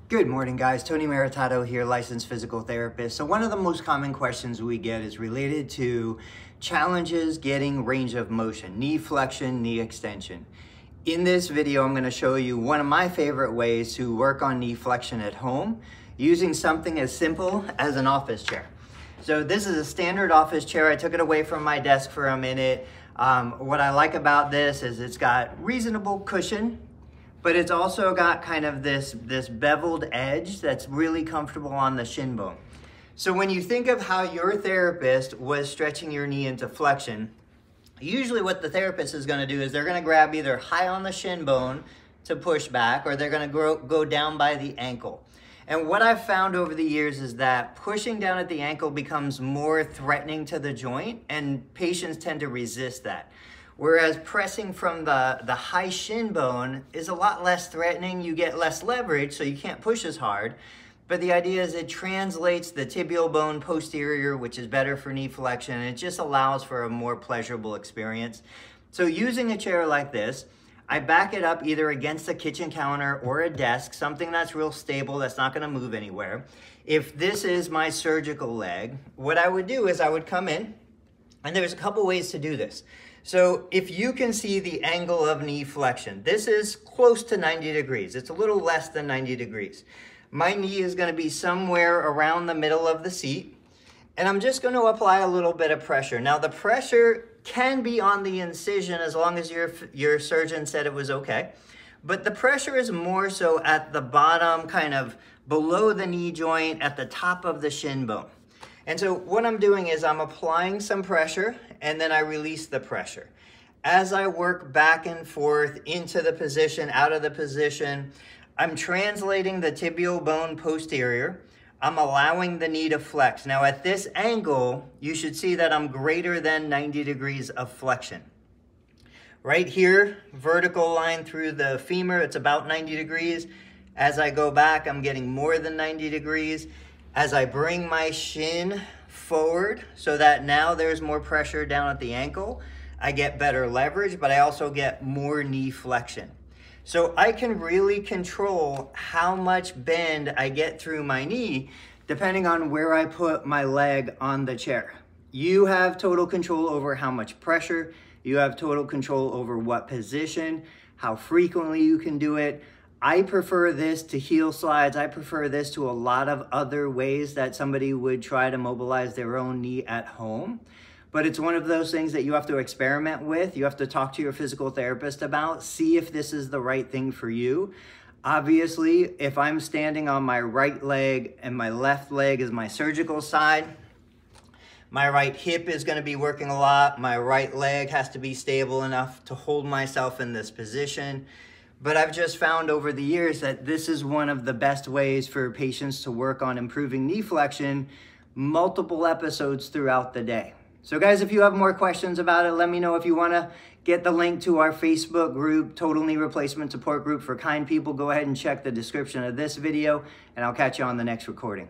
Good morning, guys. Tony Maritato here, licensed physical therapist. So one of the most common questions we get is related to challenges getting range of motion, knee flexion, knee extension. In this video, I'm going to show you one of my favorite ways to work on knee flexion at home using something as simple as an office chair. So this is a standard office chair. I took it away from my desk for a minute. What I like about this is it's got reasonable cushion, but it's also got kind of this beveled edge that's really comfortable on the shin bone. So when you think of how your therapist was stretching your knee into flexion, usually what the therapist is going to do is they're going to grab either high on the shin bone to push back, or they're going to go down by the ankle. And what I've found over the years is that pushing down at the ankle becomes more threatening to the joint, and patients tend to resist that. Whereas pressing from the high shin bone is a lot less threatening. You get less leverage, so you can't push as hard. But the idea is it translates the tibial bone posterior, which is better for knee flexion, and it just allows for a more pleasurable experience. So using a chair like this, I back it up either against a kitchen counter or a desk, something that's real stable, that's not gonna move anywhere. If this is my surgical leg, what I would do is I would come in, and there's a couple ways to do this. So if you can see the angle of knee flexion, this is close to 90 degrees. It's a little less than 90 degrees. My knee is going to be somewhere around the middle of the seat, and I'm just going to apply a little bit of pressure. Now the pressure can be on the incision as long as your surgeon said it was okay, but the pressure is more so at the bottom, kind of below the knee joint, at the top of the shin bone. And so what I'm doing is I'm applying some pressure, and then I release the pressure. As I work back and forth into the position, out of the position, I'm translating the tibial bone posterior. I'm allowing the knee to flex. Now at this angle, you should see that I'm greater than 90 degrees of flexion. Right here, vertical line through the femur, it's about 90 degrees. As I go back, I'm getting more than 90 degrees. As I bring my shin forward so that now there's more pressure down at the ankle, I get better leverage, but I also get more knee flexion. So I can really control how much bend I get through my knee depending on where I put my leg on the chair. You have total control over how much pressure, you have total control over what position, how frequently you can do it. I prefer this to heel slides. I prefer this to a lot of other ways that somebody would try to mobilize their own knee at home. But it's one of those things that you have to experiment with. You have to talk to your physical therapist about, see if this is the right thing for you. Obviously, if I'm standing on my right leg and my left leg is my surgical side, my right hip is going to be working a lot. My right leg has to be stable enough to hold myself in this position. But I've just found over the years that this is one of the best ways for patients to work on improving knee flexion multiple episodes throughout the day. So guys, if you have more questions about it, let me know. If you want to get the link to our Facebook group, Total Knee Replacement Support Group for Kind People, go ahead and check the description of this video, and I'll catch you on the next recording.